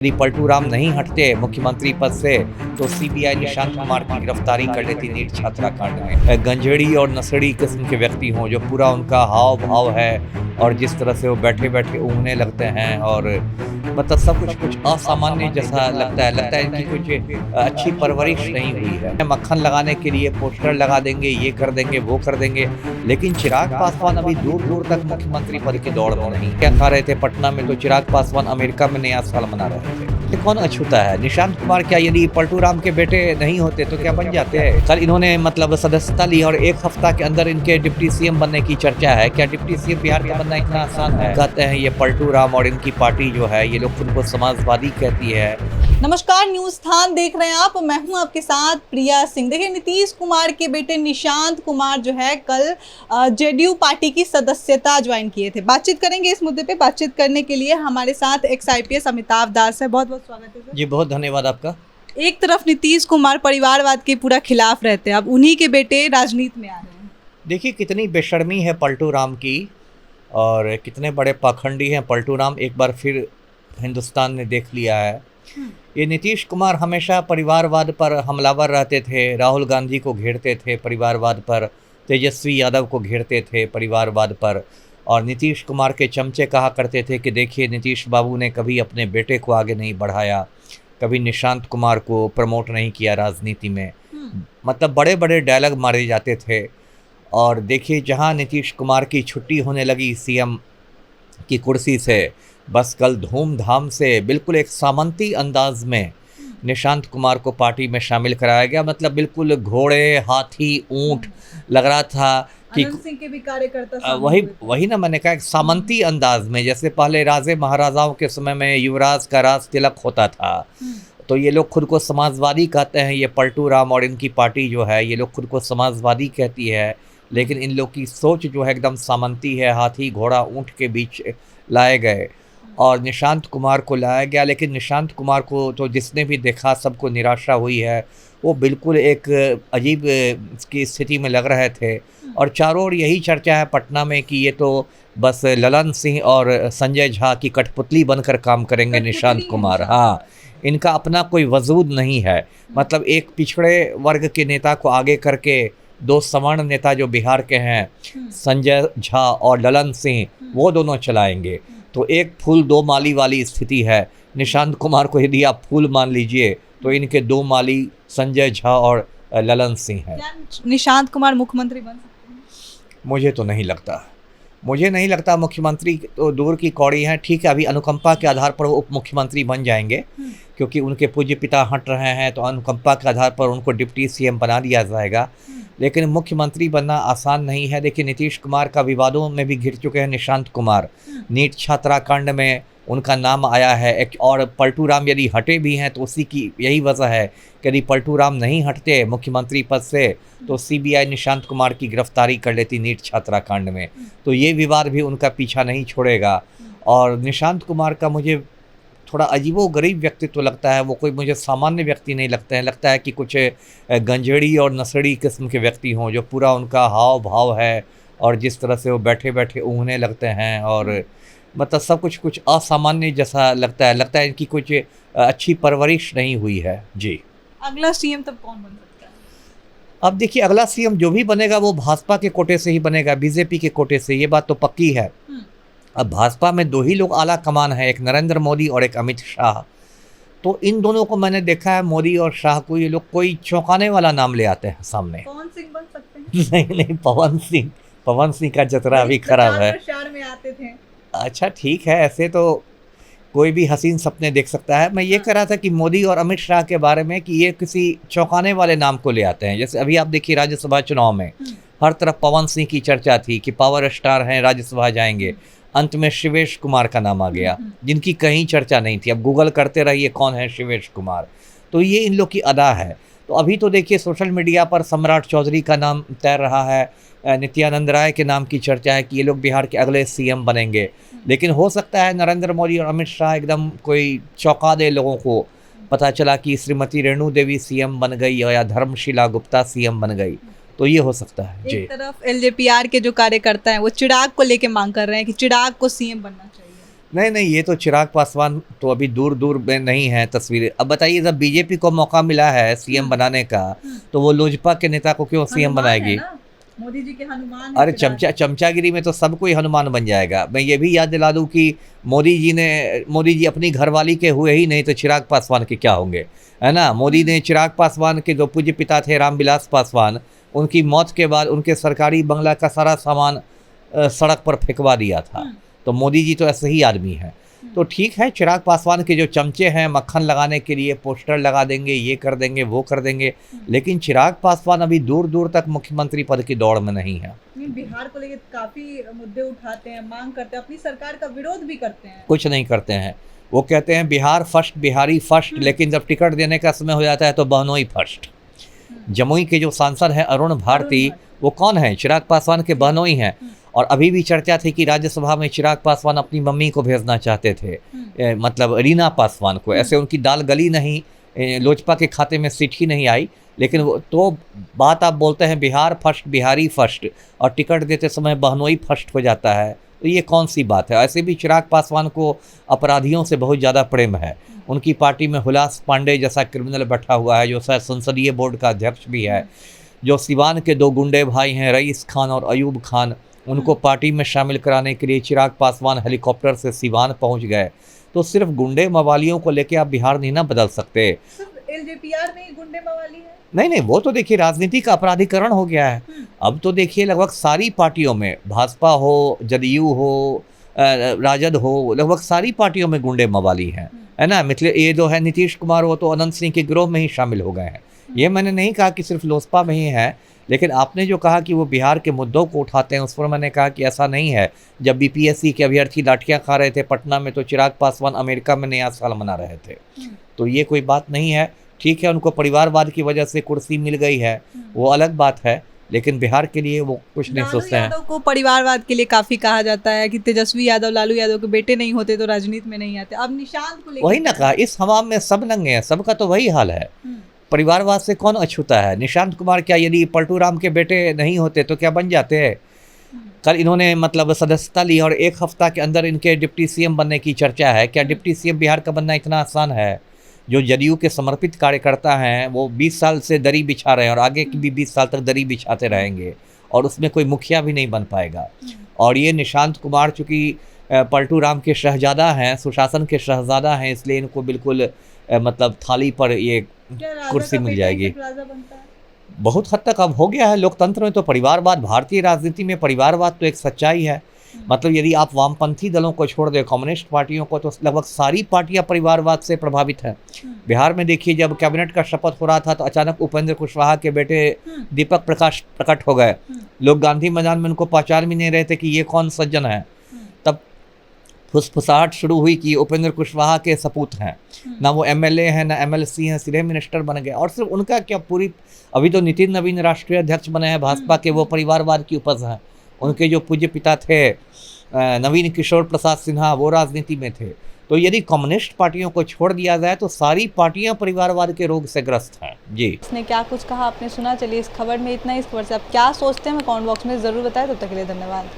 यदि पलटू राम नहीं हटते मुख्यमंत्री पद से तो सीबीआई निशांत कुमार की गिरफ्तारी कर लेती नीट छात्रा कांड में। गंजेड़ी और नसड़ी किस्म के व्यक्ति हों जो पूरा उनका हाव भाव है और जिस तरह से वो बैठे बैठे ऊँघने लगते हैं और मतलब सब कुछ असामान्य जैसा लगता है इनकी कुछ अच्छी परवरिश नहीं हुई है। मक्खन लगाने के लिए पोस्टर लगा देंगे, ये कर देंगे, वो कर देंगे, लेकिन चिराग पासवान अभी दूर दूर तक मुख्यमंत्री पद की दौड़ में नहीं। क्या खा रहे थे पटना में, तो चिराग पासवान अमेरिका में नया साल मना रहे थे। ये कौन अछूता है? निशांत कुमार क्या यदि पलटू राम के बेटे नहीं होते तो क्या बन जाते हैं? कल इन्होंने मतलब सदस्यता ली और एक हफ्ता के अंदर इनके डिप्टी सीएम बनने की चर्चा है। क्या डिप्टी सीएम बिहार का बनना इतना आसान है? कहते हैं ये पलटू राम और इनकी पार्टी जो है, ये लोग खुद को समाजवादी कहती है। नमस्कार, न्यूज स्थान देख रहे हैं आप। मैं हूं आपके साथ प्रिया सिंह। देखिए, नीतीश कुमार के बेटे निशांत कुमार जो है कल जेडीयू पार्टी की सदस्यता ज्वाइन किए थे। बातचीत करेंगे इस मुद्दे पे। बातचीत करने के लिए हमारे साथ एक्स-IPS अमिताभ दास है। बहुत बहुत स्वागत है सर। जी बहुत धन्यवाद आपका। एक तरफ नीतीश कुमार परिवारवाद के पूरा खिलाफ रहते हैं, अब उन्हीं के बेटे राजनीति में आ रहे हैं। देखिए कितनी बेशर्मी है पलटू राम की और कितने बड़े पाखंडी हैं पलटू राम, एक बार फिर हिंदुस्तान ने देख लिया है। ये नीतीश कुमार हमेशा परिवारवाद पर हमलावर रहते थे, राहुल गांधी को घेरते थे परिवारवाद पर, तेजस्वी यादव को घेरते थे परिवारवाद पर, और नीतीश कुमार के चमचे कहा करते थे कि देखिए नीतीश बाबू ने कभी अपने बेटे को आगे नहीं बढ़ाया, कभी निशांत कुमार को प्रमोट नहीं किया राजनीति में। मतलब बड़े बड़े डायलॉग मारे जाते थे। और देखिए जहां नीतीश कुमार की छुट्टी होने लगी सीएम की कुर्सी से, बस कल धूमधाम से बिल्कुल एक सामंती अंदाज में निशांत कुमार को पार्टी में शामिल कराया गया। मतलब बिल्कुल घोड़े, हाथी, ऊंट लग रहा था कि सिंह के भी कार्यकर्ता वही ना मैंने कहा, एक सामंती अंदाज में, जैसे पहले राजे महाराजाओं के समय में युवराज का राज तिलक होता था। तो ये लोग खुद को समाजवादी कहते हैं, ये पलटू राम और इनकी पार्टी जो है, ये लोग खुद को समाजवादी कहती है, लेकिन इन लोग की सोच जो है एकदम सामंती है। हाथी घोड़ा ऊंट के बीच लाए गए और निशांत कुमार को लाया गया, लेकिन निशांत कुमार को तो जिसने भी देखा सबको निराशा हुई है। वो बिल्कुल एक अजीब की स्थिति में लग रहे थे और चारों ओर यही चर्चा है पटना में कि ये तो बस ललन सिंह और संजय झा की कठपुतली बनकर काम करेंगे निशांत कुमार। हाँ, इनका अपना कोई वजूद नहीं है। मतलब एक पिछड़े वर्ग के नेता को आगे करके दो सवर्ण नेता जो बिहार के हैं, संजय झा और ललन सिंह, वो दोनों चलाएंगे। तो एक फूल दो माली वाली स्थिति है। निशांत कुमार को यदि आप फूल मान लीजिए तो इनके दो माली संजय झा और ललन सिंह हैं। निशांत कुमार मुख्यमंत्री बन सकते हैं? मुझे नहीं लगता मुख्यमंत्री तो दूर की कौड़ी हैं। ठीक है, अभी अनुकंपा के आधार पर वो उप मुख्यमंत्री बन जाएंगे क्योंकि उनके पूज्य पिता हट रहे हैं, तो अनुकंपा के आधार पर उनको डिप्टी सीएम बना दिया जाएगा। लेकिन मुख्यमंत्री बनना आसान नहीं है। देखिए नीतीश कुमार का विवादों में भी घिर चुके हैं निशांत कुमार। नीट छात्रा कांड में उनका नाम आया है और पलटू राम यदि हटे भी हैं तो उसी की यही वजह है कि यदि पलटू राम नहीं हटते मुख्यमंत्री पद से तो सीबीआई निशांत कुमार की गिरफ्तारी कर लेती नीट छात्रा कांड में। तो ये विवाद भी उनका पीछा नहीं छोड़ेगा। और निशांत कुमार का मुझे थोड़ा अजीबोगरीब व्यक्तित्व लगता है। वो कोई मुझे सामान्य व्यक्ति नहीं लगते हैं। लगता है कि कुछ गंजेड़ी और नसड़ी किस्म के व्यक्ति हों जो पूरा उनका हाव भाव है और जिस तरह से वो बैठे बैठे ऊँघने लगते हैं और मतलब सब कुछ असामान्य जैसा लगता है इनकी कुछ अच्छी परवरिश नहीं हुई है। जी, अगला सीएम तब कौन बन सकता है? अब देखिए अगला सीएम जो भी बनेगा वो भाजपा के कोटे से ही बनेगा, बीजेपी के कोटे से, ये बात तो पक्की है। अब भाजपा में दो ही लोग आला कमान है, एक नरेंद्र मोदी और एक अमित शाह। तो इन दोनों को मैंने देखा है, मोदी और शाह को, ये लोग कोई चौंकाने वाला नाम ले आते हैं सामने। पवन सिंह बन सकते हैं? नहीं, पवन सिंह का जतरा अभी खराब है। प्रचार में आते थे। अच्छा ठीक है, ऐसे तो कोई भी हसीन सपने देख सकता है। मैं ये कह रहा था कि मोदी और अमित शाह के बारे में कि ये किसी चौंकाने वाले नाम को ले आते हैं। जैसे अभी आप देखिए राज्यसभा चुनाव में हर तरफ पवन सिंह की चर्चा थी कि पावर स्टार हैं, राज्यसभा जाएंगे। अंत में शिवेश कुमार का नाम आ गया जिनकी कहीं चर्चा नहीं थी। अब गूगल करते रहिए कौन है शिवेश कुमार। तो ये इन लोग की अदा है। तो अभी तो देखिए सोशल मीडिया पर सम्राट चौधरी का नाम तैर रहा है, नित्यानंद राय के नाम की चर्चा है कि ये लोग बिहार के अगले सीएम बनेंगे। लेकिन हो सकता है नरेंद्र मोदी और अमित शाह एकदम कोई चौंका दे लोगों को। पता चला कि श्रीमती रेणु देवी सीएम बन गई या धर्मशिला गुप्ता सीएम बन गई, तो ये हो सकता है। जी, एक तरफ एलजेपीआर के जो कार्यकर्ता हैं वो चिराग को लेके मांग कर रहे हैं कि चिराग को सीएम बनना चाहिए। नहीं नहीं, ये तो चिराग पासवान तो अभी दूर दूर में नहीं है तस्वीरें। अब बताइए, जब बीजेपी को मौका मिला है सीएम बनाने का, तो वो लोजपा के नेता को क्यों सीएम हनुमान है बनाएगी? ना, मोदी जी के हनुमान है अरे फिलहाल। चमचागिरी में तो सब कोई हनुमान बन जाएगा। मैं ये भी याद दिला दूं कि मोदी जी अपनी घरवाली के हुए ही नहीं, तो चिराग पासवान के क्या होंगे, है ना। मोदी ने चिराग पासवान के जो पूज्य पिता थे रामविलास पासवान, उनकी मौत के बाद उनके सरकारी बंगला का सारा सामान सड़क पर फेंकवा दिया था। तो मोदी जी तो ऐसे ही आदमी हैं। तो ठीक है, चिराग पासवान के जो चमचे हैं मक्खन लगाने के लिए पोस्टर लगा देंगे, ये कर देंगे, वो कर देंगे, लेकिन चिराग पासवान अभी दूर दूर तक मुख्यमंत्री पद की दौड़ में नहीं है। बिहार को लेकर काफी मुद्दे उठाते हैं, मांग करते हैं, अपनी सरकार का विरोध भी करते हैं। कुछ नहीं करते हैं। वो कहते हैं बिहार फर्स्ट, बिहारी फर्स्ट, लेकिन जब टिकट देने का समय हो जाता है तो बहनोई फर्स्ट। जमुई के जो सांसद हैं अरुण भारती, वो कौन है? चिराग पासवान के बहनोई हैं। और अभी भी चर्चा थी कि राज्यसभा में चिराग पासवान अपनी मम्मी को भेजना चाहते थे, मतलब रीना पासवान को। ऐसे उनकी दाल गली नहीं, लोजपा के खाते में सीट ही नहीं आई। लेकिन वो तो बात आप बोलते हैं बिहार फर्स्ट, बिहारी फर्स्ट, और टिकट देते समय बहनोई फर्स्ट हो जाता है, तो ये कौन सी बात है? ऐसे भी चिराग पासवान को अपराधियों से बहुत ज़्यादा प्रेम है। उनकी पार्टी में हुलास पांडे जैसा क्रिमिनल बैठा हुआ है, जो शायद संसदीय बोर्ड का अध्यक्ष भी है। जो सिवान के दो गुंडे भाई हैं, रईस खान और अयूब खान, उनको पार्टी में शामिल कराने के लिए चिराग पासवान हेलीकॉप्टर से सिवान पहुंच गए। तो सिर्फ गुंडे मवालियों को लेके आप बिहार नहीं ना बदल सकते। एलजेपीआर में ही गुंडे मवाली है? नहीं नहीं, वो तो देखिए राजनीति का अपराधीकरण हो गया है। अब तो देखिए लगभग सारी पार्टियों में, भाजपा हो, जदयू हो, राजद हो, लगभग सारी पार्टियों में गुंडे मवाली हैं, है ना। मतलब ये जो है नीतीश कुमार, वो तो अनंत सिंह के गिरोह में ही शामिल हो गए हैं। ये मैंने नहीं कहा कि सिर्फ लोजपा में ही है, लेकिन आपने जो कहा कि वो बिहार के मुद्दों को उठाते हैं, उस पर मैंने कहा कि ऐसा नहीं है। जब बीपीएससी के अभ्यर्थी लाठियाँ खा रहे थे पटना में, तो चिराग पासवान अमेरिका में नया साल मना रहे थे। तो ये कोई बात नहीं है। ठीक है, उनको परिवारवाद की वजह से कुर्सी मिल गई है, वो अलग बात है, लेकिन बिहार के लिए वो कुछ नहीं सोचते हैं। लालू यादव को परिवारवाद के लिए काफी कहा जाता है कि तेजस्वी यादव, लालू यादव के बेटे नहीं होते तो राजनीति में नहीं आते। अब निशांत को लेकर वही ना कहा, इस हवा में सब नंगे हैं, सबका तो वही हाल है। परिवारवाद से कौन अछूता है? निशांत कुमार क्या यदि पलटू राम के बेटे नहीं होते तो क्या बन जाते हैं? कल इन्होंने मतलब सदस्यता ली और एक हफ्ता के अंदर इनके डिप्टी सीएम बनने की चर्चा है। क्या डिप्टी सीएम बिहार का बनना इतना आसान है? जो जदयू के समर्पित कार्यकर्ता हैं वो 20 साल से दरी बिछा रहे हैं और आगे की भी 20 साल तक दरी बिछाते रहेंगे, और उसमें कोई मुखिया भी नहीं बन पाएगा। और ये निशांत कुमार चूँकि पलटू राम के शहजादा हैं, सुशासन के शहजादा हैं, इसलिए इनको बिल्कुल मतलब थाली पर ये कुर्सी मिल जाएगी। बहुत हद तक अब हो गया है लोकतंत्र में तो परिवारवाद, भारतीय राजनीति में परिवारवाद तो एक सच्चाई है। मतलब यदि आप वामपंथी दलों को छोड़ दें, कम्युनिस्ट पार्टियों को, तो लगभग सारी पार्टियां परिवारवाद से प्रभावित हैं। बिहार में देखिए, जब कैबिनेट का शपथ हो रहा था तो अचानक उपेंद्र कुशवाहा के बेटे दीपक प्रकाश प्रकट हो गए। लोग गांधी मैदान में उनको पहचान भी नहीं रहे थे कि ये कौन सज्जन है। तब फुसफुसाहट शुरू हुई कि उपेंद्र कुशवाहा के सपूत हैं, ना वो एमएलए हैं ना एमएलसी हैं, सीधे मिनिस्टर बन गए। और सिर्फ उनका क्या, पूरी अभी तो नितिन नवीन राष्ट्रीय अध्यक्ष बने हैं भाजपा के, वो परिवारवाद की उपज हैं। उनके जो पूज्य पिता थे नवीन किशोर प्रसाद सिन्हा, वो राजनीति में थे। तो यदि कम्युनिस्ट पार्टियों को छोड़ दिया जाए तो सारी पार्टियां परिवारवाद के रोग से ग्रस्त हैं। जी, इसने क्या कुछ कहा आपने सुना। चलिए, इस खबर में इतना ही। इस खबर से आप क्या सोचते हैं, मैं कमेंट बॉक्स में ज़रूर बताएं। तब तक के लिए धन्यवाद।